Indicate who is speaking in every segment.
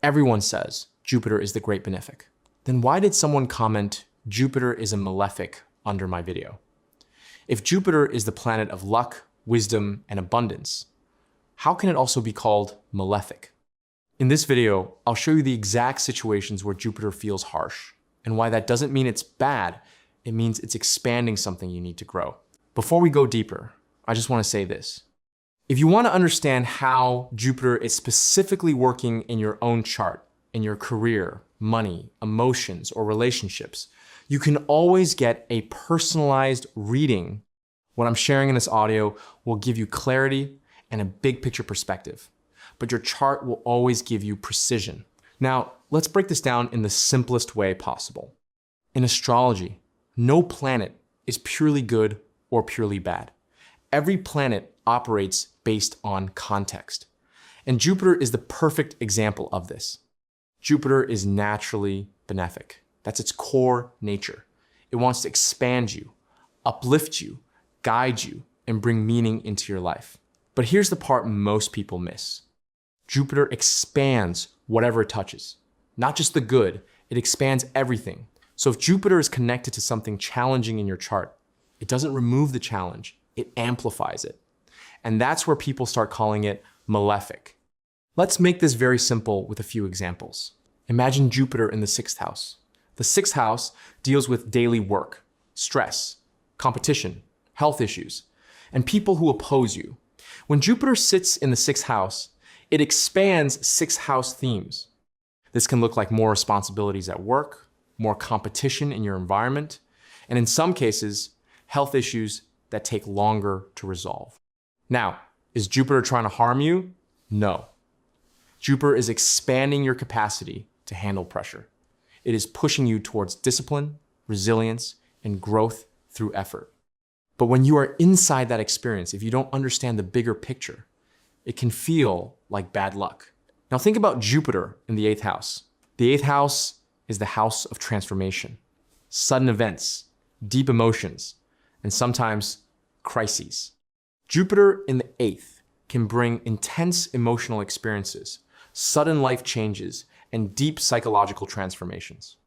Speaker 1: Everyone says Jupiter is the great benefic. Then why did someone comment Jupiter is a malefic under my video? If Jupiter is the planet of luck, wisdom, and abundance, how can it also be called malefic? In this video, I'll show you the exact situations where Jupiter feels harsh, and why that doesn't mean it's bad, it means it's expanding something you need to grow. Before we go deeper, I just want to say this. If you want to understand how Jupiter is specifically working in your own chart, in your career, money, emotions, or relationships, you can always get a personalized reading. What I'm sharing in this audio will give you clarity and a big picture perspective, but your chart will always give you precision. Now, let's break this down in the simplest way possible. In astrology, no planet is purely good or purely bad. Every planet operates based on context. And Jupiter is the perfect example of this. Jupiter is naturally benefic. That's its core nature. It wants to expand you, uplift you, guide you, and bring meaning into your life. But here's the part most people miss. Jupiter expands whatever it touches. Not just the good, it expands everything. So if Jupiter is connected to something challenging in your chart, it doesn't remove the challenge, it amplifies it. And that's where people start calling it malefic. Let's make this very simple with a few examples. Imagine Jupiter in the 6th house. The 6th house deals with daily work, stress, competition, health issues, and people who oppose you. When Jupiter sits in the 6th house, it expands 6th house themes. This can look like more responsibilities at work, more competition in your environment, and in some cases, health issues that take longer to resolve. Now, is Jupiter trying to harm you? No. Jupiter is expanding your capacity to handle pressure. It is pushing you towards discipline, resilience, and growth through effort. But when you are inside that experience, if you don't understand the bigger picture, it can feel like bad luck. Now think about Jupiter in the 8th house. The 8th house is the house of transformation, sudden events, deep emotions, and sometimes crises. Jupiter in the 8th can bring intense emotional experiences, sudden life changes, and deep psychological transformations.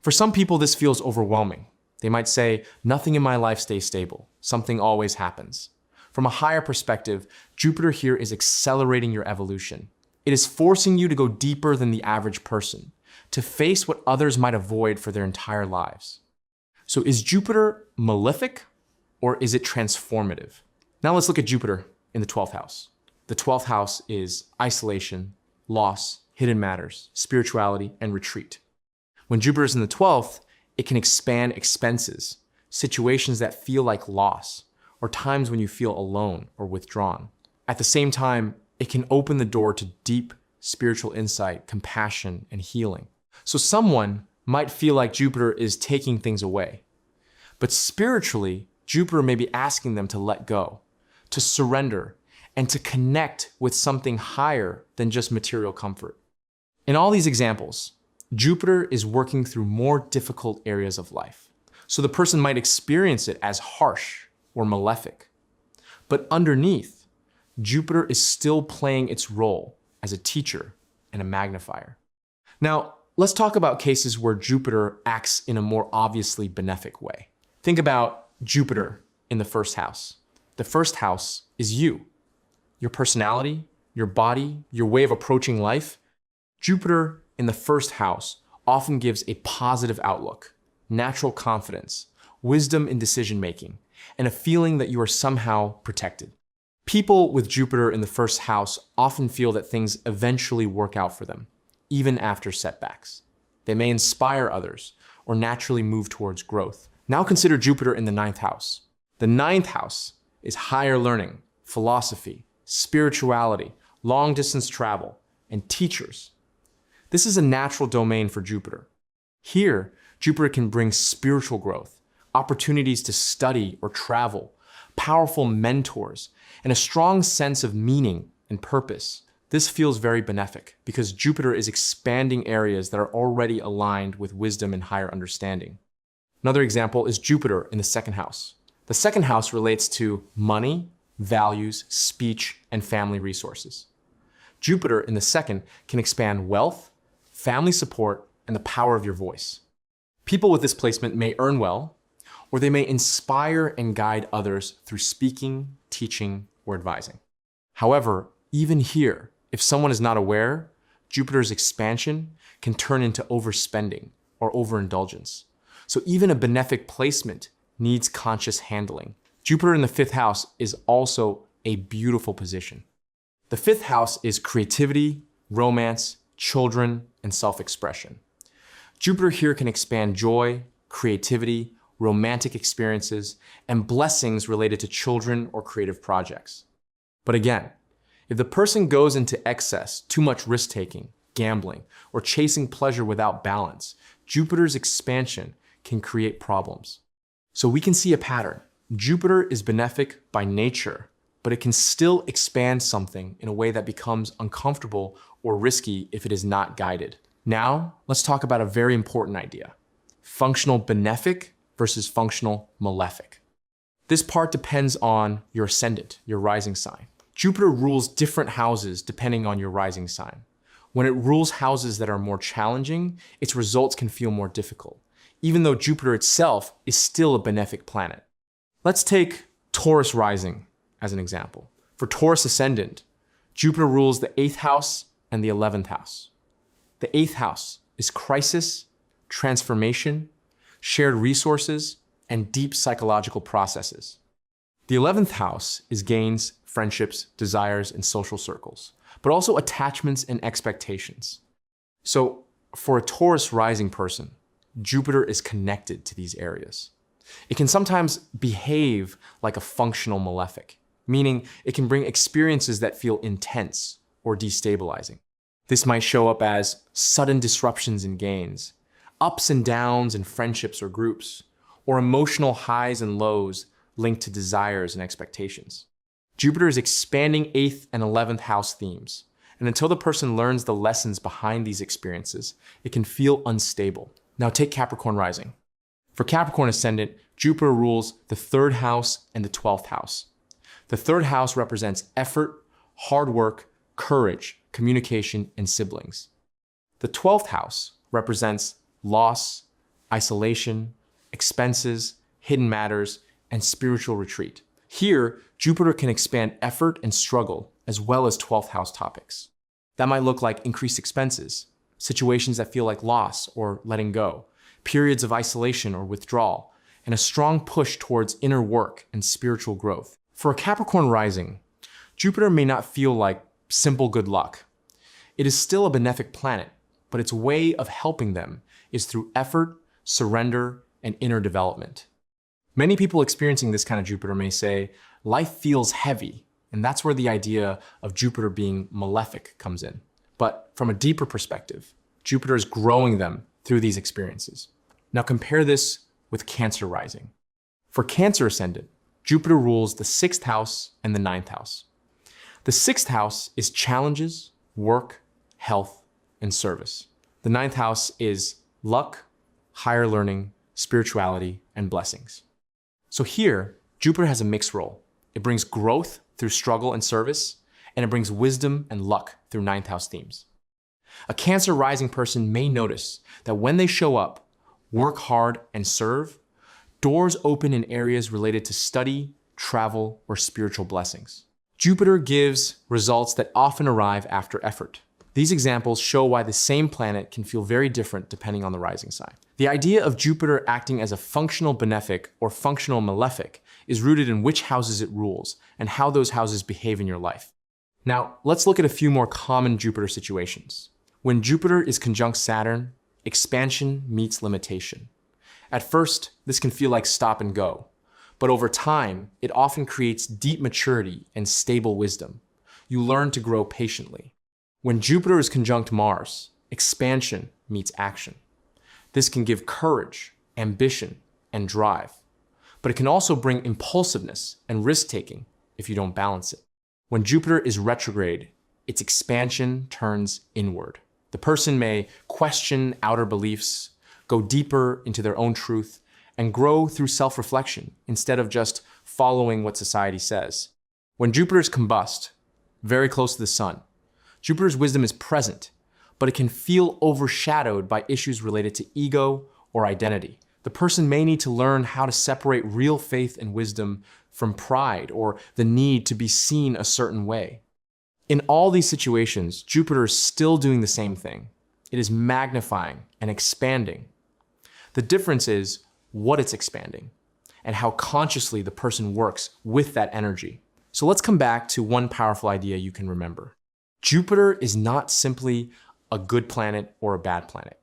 Speaker 1: For some people, this feels overwhelming. They might say, nothing in my life stays stable. Something always happens. From a higher perspective, Jupiter here is accelerating your evolution. It is forcing you to go deeper than the average person, to face what others might avoid for their entire lives. So is Jupiter malefic or is it transformative? Now let's look at Jupiter in the 12th house. The 12th house is isolation, loss, hidden matters, spirituality, and retreat. When Jupiter is in the 12th, it can expand expenses, situations that feel like loss, or times when you feel alone or withdrawn. At the same time, it can open the door to deep spiritual insight, compassion, and healing. So someone might feel like Jupiter is taking things away. But spiritually, Jupiter may be asking them to let go, to surrender, and to connect with something higher than just material comfort. In all these examples, Jupiter is working through more difficult areas of life. So the person might experience it as harsh or malefic. But underneath, Jupiter is still playing its role as a teacher and a magnifier. Now, let's talk about cases where Jupiter acts in a more obviously benefic way. Think about Jupiter in the 1st house. The 1st house is you, your personality, your body, your way of approaching life. Jupiter in the 1st house often gives a positive outlook, natural confidence, wisdom in decision-making, and a feeling that you are somehow protected. People with Jupiter in the 1st house often feel that things eventually work out for them, even after setbacks. They may inspire others or naturally move towards growth. Now consider Jupiter in the 9th house. The 9th house is higher learning, philosophy, spirituality, long-distance travel, and teachers. This is a natural domain for Jupiter. Here, Jupiter can bring spiritual growth, opportunities to study or travel, powerful mentors, and a strong sense of meaning and purpose. This feels very benefic because Jupiter is expanding areas that are already aligned with wisdom and higher understanding. Another example is Jupiter in the 2nd house. The 2nd house relates to money, values, speech, and family resources. Jupiter in the 2nd can expand wealth, family support, and the power of your voice. People with this placement may earn well, or they may inspire and guide others through speaking, teaching, or advising. However, even here, if someone is not aware, Jupiter's expansion can turn into overspending or overindulgence. So even a benefic placement needs conscious handling. Jupiter in the 5th house is also a beautiful position. The 5th house is creativity, romance, children, and self-expression. Jupiter here can expand joy, creativity, romantic experiences, and blessings related to children or creative projects. But again, if the person goes into excess, too much risk-taking, gambling, or chasing pleasure without balance, Jupiter's expansion can create problems. So we can see a pattern. Jupiter is benefic by nature, but it can still expand something in a way that becomes uncomfortable or risky if it is not guided. Now, let's talk about a very important idea: functional benefic versus functional malefic. This part depends on your ascendant, your rising sign. Jupiter rules different houses depending on your rising sign. When it rules houses that are more challenging, its results can feel more difficult, even though Jupiter itself is still a benefic planet. Let's take Taurus rising as an example. For Taurus ascendant, Jupiter rules the 8th house and the 11th house. The 8th house is crisis, transformation, shared resources, and deep psychological processes. The 11th house is gains, friendships, desires, and social circles, but also attachments and expectations. So for a Taurus rising person, Jupiter is connected to these areas. It can sometimes behave like a functional malefic, meaning it can bring experiences that feel intense or destabilizing. This might show up as sudden disruptions in gains, ups and downs in friendships or groups, or emotional highs and lows linked to desires and expectations. Jupiter is expanding 8th and 11th house themes, and until the person learns the lessons behind these experiences, it can feel unstable. Now take Capricorn rising. For Capricorn ascendant, Jupiter rules the 3rd house and the 12th house. The 3rd house represents effort, hard work, courage, communication, and siblings. The 12th house represents loss, isolation, expenses, hidden matters, and spiritual retreat. Here, Jupiter can expand effort and struggle, as well as 12th house topics. That might look like increased expenses, situations that feel like loss or letting go, periods of isolation or withdrawal, and a strong push towards inner work and spiritual growth. For a Capricorn rising, Jupiter may not feel like simple good luck. It is still a benefic planet, but its way of helping them is through effort, surrender, and inner development. Many people experiencing this kind of Jupiter may say, life feels heavy, and that's where the idea of Jupiter being malefic comes in. But from a deeper perspective, Jupiter is growing them through these experiences. Now compare this with Cancer rising. For Cancer ascendant, Jupiter rules the 6th house and the 9th house. The 6th house is challenges, work, health, and service. The 9th house is luck, higher learning, spirituality, and blessings. So here, Jupiter has a mixed role. It brings growth through struggle and service, and it brings wisdom and luck through 9th house themes. A Cancer rising person may notice that when they show up, work hard, and serve, doors open in areas related to study, travel, or spiritual blessings. Jupiter gives results that often arrive after effort. These examples show why the same planet can feel very different depending on the rising sign. The idea of Jupiter acting as a functional benefic or functional malefic is rooted in which houses it rules and how those houses behave in your life. Now, let's look at a few more common Jupiter situations. When Jupiter is conjunct Saturn, expansion meets limitation. At first, this can feel like stop and go, but over time, it often creates deep maturity and stable wisdom. You learn to grow patiently. When Jupiter is conjunct Mars, expansion meets action. This can give courage, ambition, and drive, but it can also bring impulsiveness and risk-taking if you don't balance it. When Jupiter is retrograde, its expansion turns inward. The person may question outer beliefs, go deeper into their own truth, and grow through self-reflection instead of just following what society says. When Jupiter is combust, very close to the sun, Jupiter's wisdom is present, but it can feel overshadowed by issues related to ego or identity. The person may need to learn how to separate real faith and wisdom from pride or the need to be seen a certain way. In all these situations, Jupiter is still doing the same thing. It is magnifying and expanding. The difference is what it's expanding and how consciously the person works with that energy. So let's come back to one powerful idea you can remember. Jupiter is not simply a good planet or a bad planet.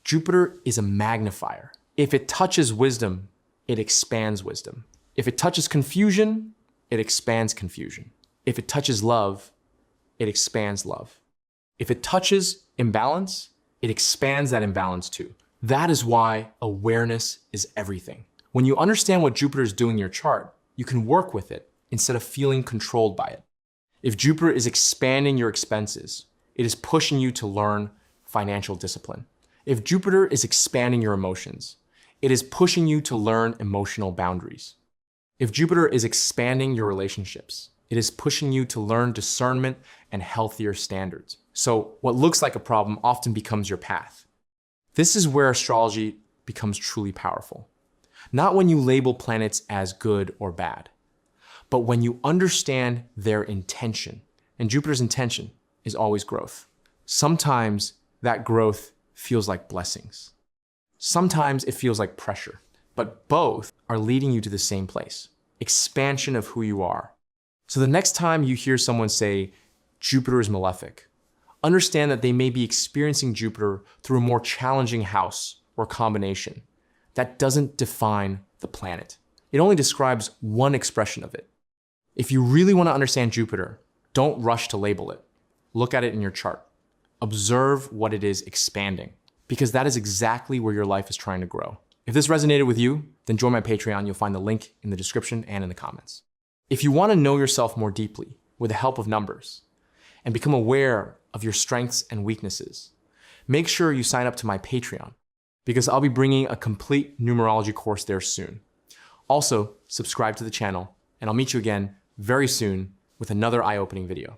Speaker 1: Jupiter is a magnifier. If it touches wisdom, it expands wisdom. If it touches confusion, it expands confusion. If it touches love, it expands love. If it touches imbalance, it expands that imbalance too. That is why awareness is everything. When you understand what Jupiter is doing in your chart, you can work with it instead of feeling controlled by it. If Jupiter is expanding your expenses, it is pushing you to learn financial discipline. If Jupiter is expanding your emotions, it is pushing you to learn emotional boundaries. If Jupiter is expanding your relationships, it is pushing you to learn discernment and healthier standards. So what looks like a problem often becomes your path. This is where astrology becomes truly powerful. Not when you label planets as good or bad, but when you understand their intention. And Jupiter's intention is always growth. Sometimes that growth feels like blessings. Sometimes it feels like pressure, but both are leading you to the same place, expansion of who you are. So the next time you hear someone say, Jupiter is malefic, understand that they may be experiencing Jupiter through a more challenging house or combination. That doesn't define the planet. It only describes one expression of it. If you really want to understand Jupiter, don't rush to label it. Look at it in your chart. Observe what it is expanding, because that is exactly where your life is trying to grow. If this resonated with you, then join my Patreon. You'll find the link in the description and in the comments. If you want to know yourself more deeply with the help of numbers and become aware of your strengths and weaknesses, make sure you sign up to my Patreon, because I'll be bringing a complete numerology course there soon. Also, subscribe to the channel, and I'll meet you again very soon with another eye-opening video.